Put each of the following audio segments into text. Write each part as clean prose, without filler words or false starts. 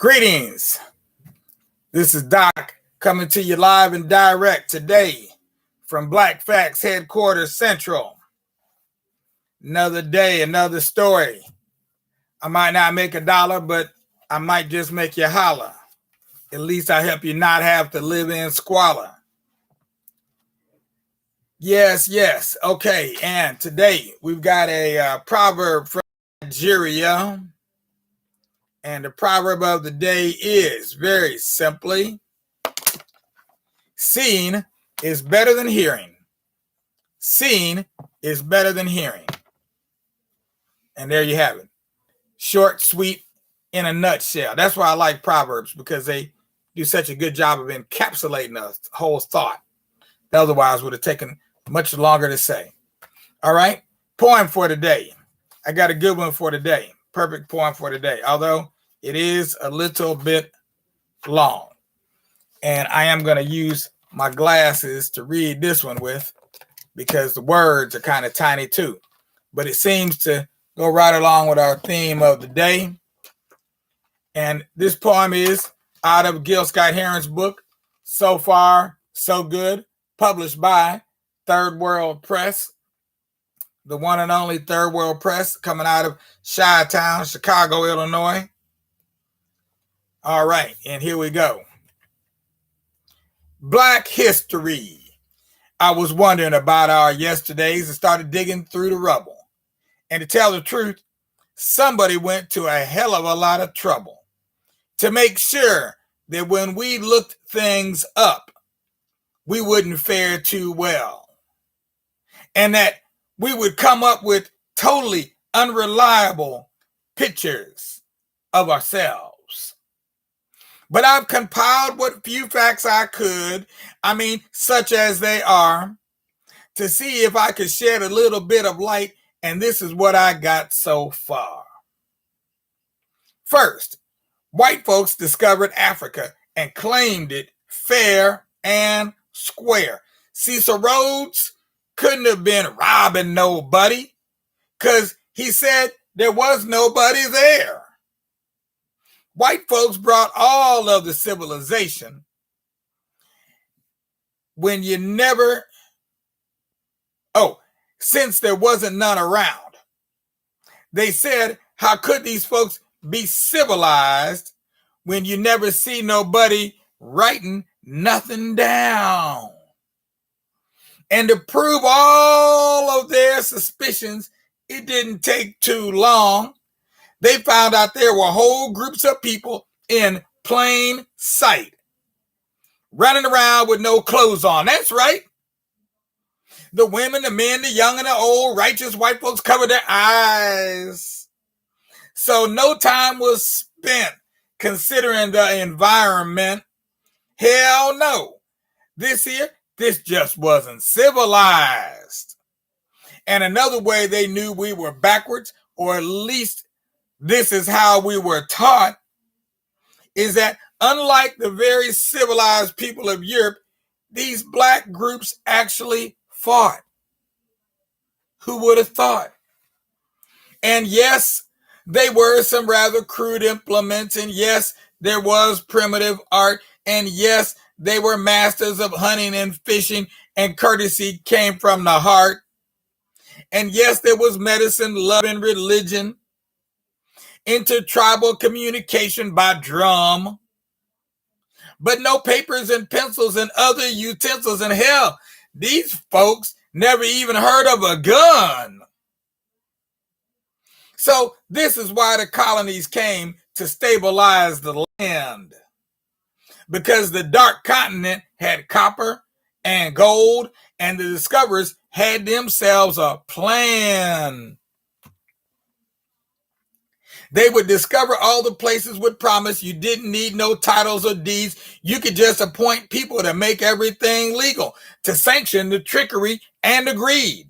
Greetings. This is Doc coming to you live and direct today from Black Facts Headquarters Central. Another day, another story. I might not make $1, but I might just make you holler. At least I help you not have to live in squalor. Yes. Okay, and today we've got a proverb from Nigeria. And the proverb of the day is very simply, seeing is better than hearing. Seeing is better than hearing. And there you have it. Short, sweet, in a nutshell. That's why I like proverbs, because they do such a good job of encapsulating a whole thought. Otherwise, would have taken much longer to say. All right. Poem for today. I got a good one for today. Perfect poem for today. Although it is a little bit long. And I am going to use my glasses to read this one with, because the words are kind of tiny too. But it seems to go right along with our theme of the day. And this poem is out of Gil Scott-Heron's book, So Far, So Good, published by Third World Press. The one and only Third World Press, coming out of Chi-Town, Chicago, Illinois. All right, and here we go. Black history. I was wondering about our yesterdays and started digging through the rubble. And to tell the truth, somebody went to a hell of a lot of trouble to make sure that when we looked things up, we wouldn't fare too well. And that we would come up with totally unreliable pictures of ourselves. But I've compiled what few facts I could, such as they are, to see if I could shed a little bit of light, and this is what I got so far. First, white folks discovered Africa and claimed it fair and square. Cecil Rhodes couldn't have been robbing nobody, because he said there was nobody there. White folks brought all of the civilization since there wasn't none around. They said, how could these folks be civilized when you never see nobody writing nothing down? And to prove all of their suspicions, it didn't take too long. They found out there were whole groups of people in plain sight, running around with no clothes on. That's right. The women, the men, the young and the old, righteous white folks covered their eyes. So no time was spent considering the environment. Hell no. This just wasn't civilized. And another way they knew we were backwards, or at least this is how we were taught, is that unlike the very civilized people of Europe, these black groups actually fought. Who would have thought? And yes, they were some rather crude implements, and yes, there was primitive art, and yes, they were masters of hunting and fishing, and courtesy came from the heart. And yes, there was medicine, love, and religion, intertribal communication by drum, but no papers and pencils and other utensils. And hell, these folks never even heard of a gun. So this is why the colonies came to stabilize the land, because the dark continent had copper and gold, and the discoverers had themselves a plan. They would discover all the places with promise. You didn't need no titles or deeds. You could just appoint people to make everything legal, to sanction the trickery and the greed.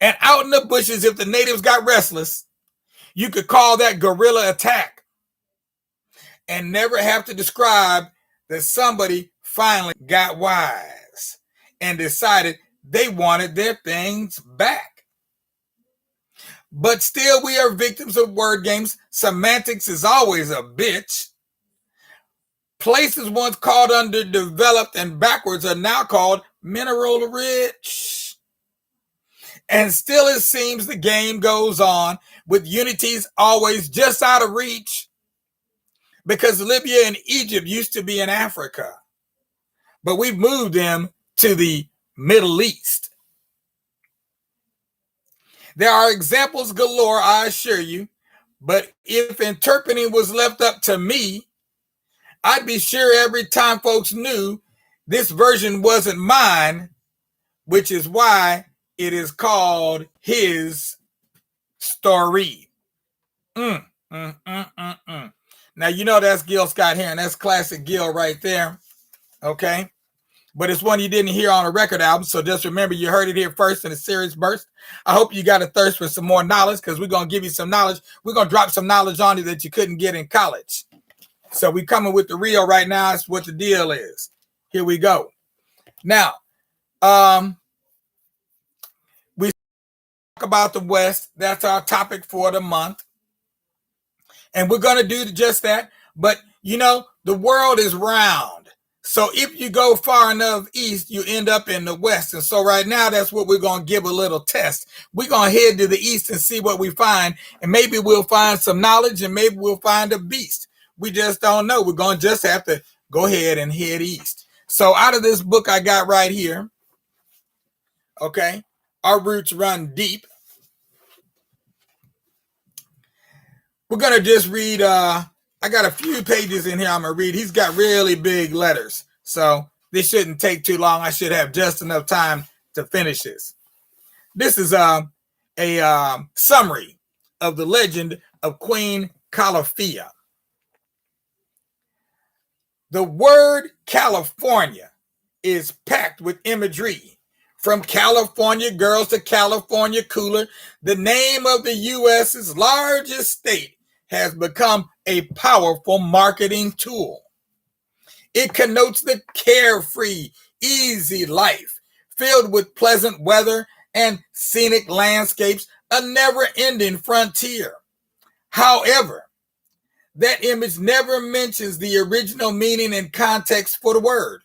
And out in the bushes, if the natives got restless, you could call that guerrilla attack and never have to describe that somebody finally got wise and decided they wanted their things back. But still, we are victims of word games. Semantics is always a bitch. Places once called underdeveloped and backwards are now called mineral rich. And still it seems the game goes on with unities always just out of reach, because Libya and Egypt used to be in Africa, but we've moved them to the Middle East. There are examples galore, I assure you, but if interpreting was left up to me, I'd be sure every time folks knew this version wasn't mine, which is why it is called his story. Now, you know that's Gil Scott-Heron. That's classic Gil right there. Okay? But it's one you didn't hear on a record album, so just remember you heard it here first in a serious burst. I hope you got a thirst for some more knowledge, because we're going to give you some knowledge. We're going to drop some knowledge on you that you couldn't get in college. So we coming with the real right now. That's what the deal is. Here we go. Now, we talk about the West. That's our topic for the month. And we're going to do just that. But, you know, the world is round. So if you go far enough east, you end up in the West. And so right now, that's what we're going to give a little test. We're going to head to the east and see what we find. And maybe we'll find some knowledge, and maybe we'll find a beast. We just don't know. We're going to just have to go ahead and head east. So out of this book I got right here, okay, Our Roots Run Deep. We're going to just read, I got a few pages in here I'm going to read. He's got really big letters, so this shouldn't take too long. I should have just enough time to finish this. This is a summary of the legend of Queen Calafia. The word California is packed with imagery. From California girls to California cooler, the name of the U.S.'s largest state has become a powerful marketing tool. It connotes the carefree, easy life, filled with pleasant weather and scenic landscapes, a never-ending frontier. However, that image never mentions the original meaning and context for the word,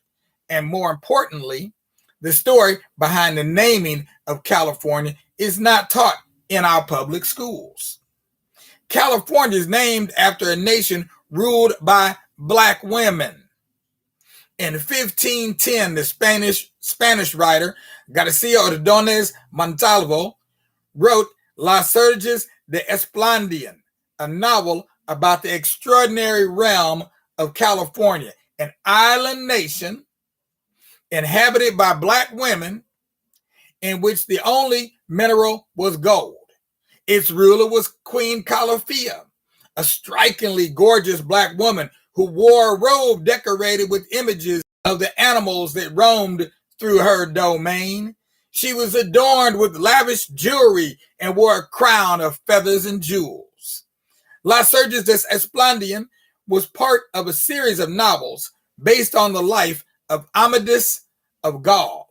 and more importantly, the story behind the naming of California is not taught in our public schools. California is named after a nation ruled by Black women. In 1510, the Spanish writer Garcia Ordóñez Montalvo wrote Las Surges de Esplandian, a novel about the extraordinary realm of California, an island nation inhabited by Black women, in which the only mineral was gold. Its ruler was Queen Calafia, a strikingly gorgeous Black woman who wore a robe decorated with images of the animals that roamed through her domain. She was adorned with lavish jewelry and wore a crown of feathers and jewels. Las Surges de Esplandian was part of a series of novels based on the life of Amadis of Gaul,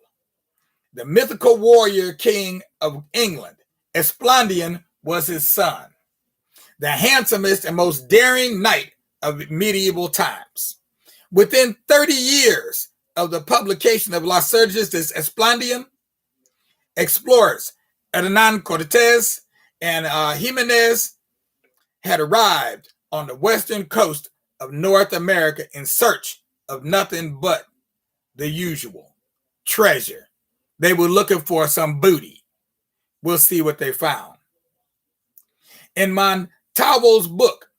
the mythical warrior king of England. Esplandian was his son, the handsomest and most daring knight of medieval times. Within 30 years of the publication of Las Surges de Esplandian, explorers Hernan Cortés and Jimenez had arrived on the western coast of North America in search of nothing but the usual treasure. They were looking for some booty. We'll see what they found. In Montalvo's book,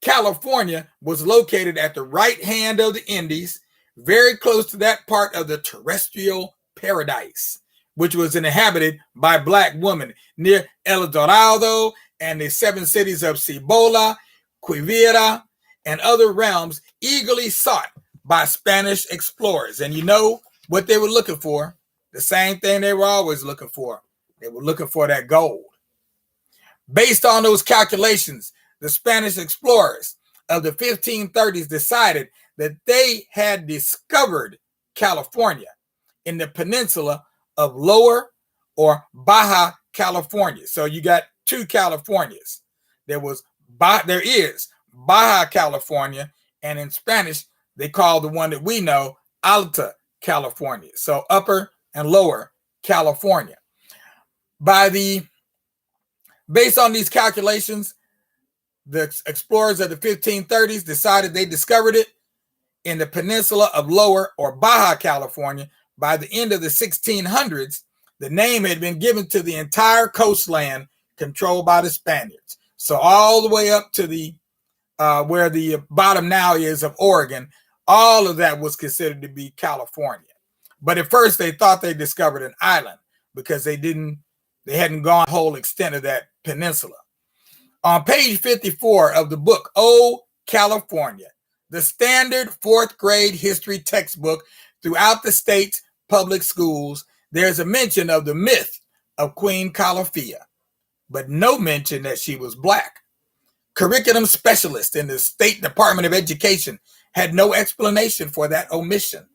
California was located at the right hand of the Indies, very close to that part of the terrestrial paradise, which was inhabited by Black women near El Dorado and the seven cities of Cibola, Quivira, and other realms eagerly sought by Spanish explorers. And you know what they were looking for? The same thing they were always looking for. They were looking for that gold. Based on those calculations, the Spanish explorers of the 1530s decided that they had discovered California in the peninsula of Lower or Baja California. So you got two Californias. There is Baja California, and in Spanish, they call the one that we know Alta California. So upper and lower California. Based on these calculations, the explorers of the 1530s decided they discovered it in the peninsula of Lower or Baja California. By the end of the 1600s, the name had been given to the entire coastland controlled by the Spaniards. So all the way up to the where the bottom now is of Oregon, all of that was considered to be California. But at first they thought they discovered an island because they hadn't gone the whole extent of that peninsula. On page 54 of the book, Oh, California, the standard fourth grade history textbook throughout the state's public schools, there's a mention of the myth of Queen Calafia, but no mention that she was Black. Curriculum specialists in the State Department of Education had no explanation for that omission.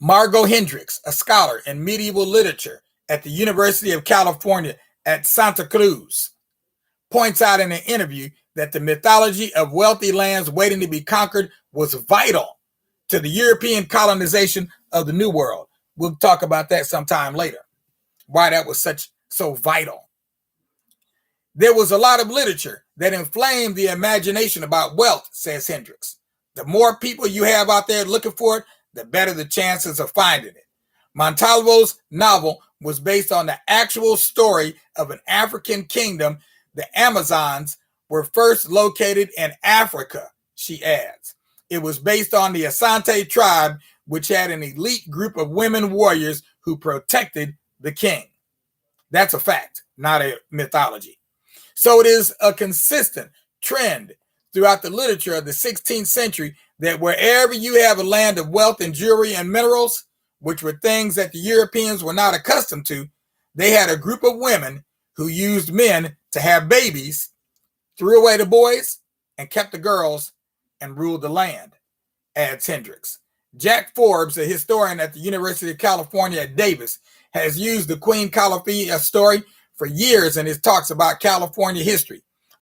Margot Hendricks, a scholar in medieval literature at the University of California at Santa Cruz, points out in an interview that the mythology of wealthy lands waiting to be conquered was vital to the European colonization of the New World. We'll talk about that sometime later, why that was so vital. There was a lot of literature that inflamed the imagination about wealth, says Hendricks. The more people you have out there looking for it, the better the chances of finding it. Montalvo's novel was based on the actual story of an African kingdom. The Amazons were first located in Africa, she adds. It was based on the Asante tribe, which had an elite group of women warriors who protected the king. That's a fact, not a mythology. So it is a consistent trend throughout the literature of the 16th century that wherever you have a land of wealth and jewelry and minerals, which were things that the Europeans were not accustomed to, they had a group of women who used men to have babies, threw away the boys, and kept the girls and ruled the land, adds Hendricks. Jack Forbes, a historian at the University of California at Davis, has used the Queen Calafia story for years in his talks about California history.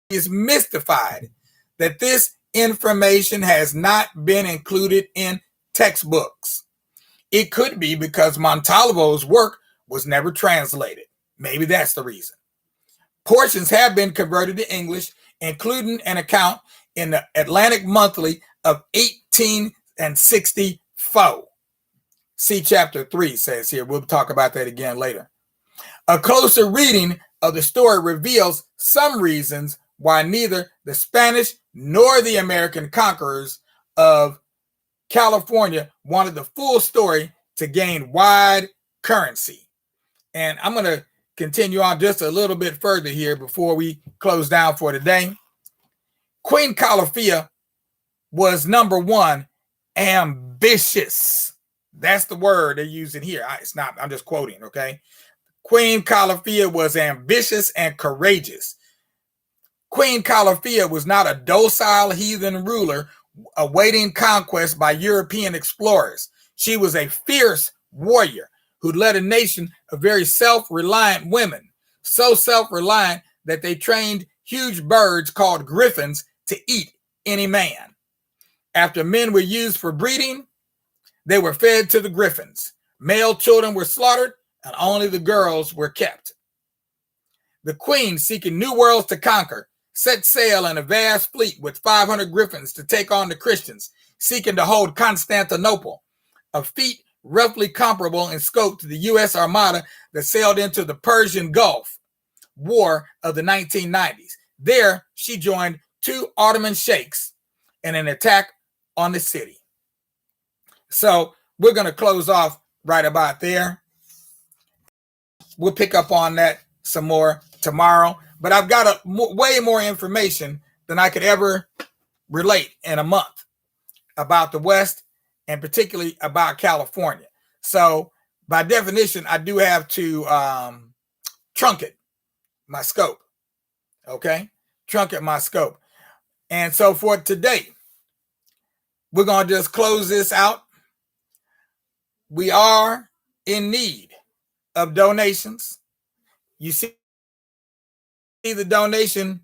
He is mystified that this information has not been included in textbooks. It could be because Montalvo's work was never translated. Maybe that's the reason. Portions have been converted to English, including an account in the Atlantic Monthly of 1864. See chapter 3, says here. We'll talk about that again later. A closer reading of the story reveals some reasons why neither the Spanish nor the American conquerors of California wanted the full story to gain wide currency. And I'm going to continue on just a little bit further here before we close down for today. Queen Calafia was, number one, ambitious. That's the word they're using here. It's not, I'm just quoting, okay? Queen Calafia was ambitious and courageous. Queen Calafia was not a docile heathen ruler awaiting conquest by European explorers. She was a fierce warrior who led a nation of very self-reliant women, so self-reliant that they trained huge birds called griffins to eat any man. After men were used for breeding, they were fed to the griffins. Male children were slaughtered, and only the girls were kept. The queen, seeking new worlds to conquer, set sail in a vast fleet with 500 griffins to take on the Christians, seeking to hold Constantinople, a feat roughly comparable in scope to the U.S. Armada that sailed into the Persian Gulf War of the 1990s. There, she joined 2 Ottoman sheikhs in an attack on the city. So we're going to close off right about there. We'll pick up on that some more tomorrow. But I've got way more information than I could ever relate in a month about the West and particularly about California. So by definition, I do have to truncate my scope. Okay? Truncate my scope. And so for today, we're going to just close this out. We are in need of donations. You see See the donation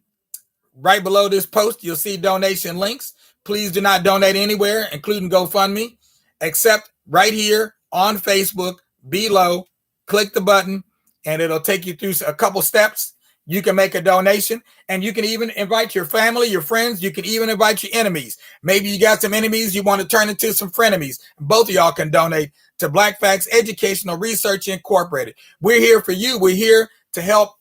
right below this post. You'll see donation links. Please do not donate anywhere, including GoFundMe, except right here on Facebook below. Click the button and it'll take you through a couple steps. You can make a donation, and you can even invite your family, your friends. You can even invite your enemies. Maybe you got some enemies you want to turn into some frenemies. Both of y'all can donate to Black Facts Educational Research Incorporated. We're here for you. We're here to help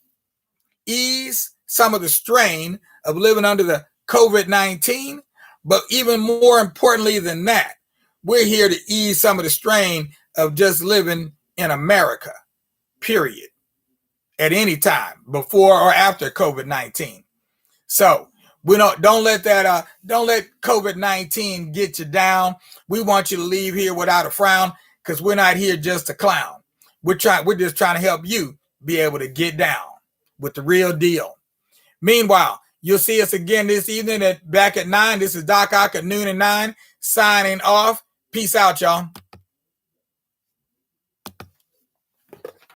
ease some of the strain of living under the COVID-19. But even more importantly than that, we're here to ease some of the strain of just living in America, period, at any time, before or after COVID-19. So we don't let COVID-19 get you down. We want you to leave here without a frown, because we're not here just to clown. We're just trying to help you be able to get down with the real deal. Meanwhile, you'll see us again this evening back at 9. This is Doc Ock at noon and 9, signing off. Peace out, y'all.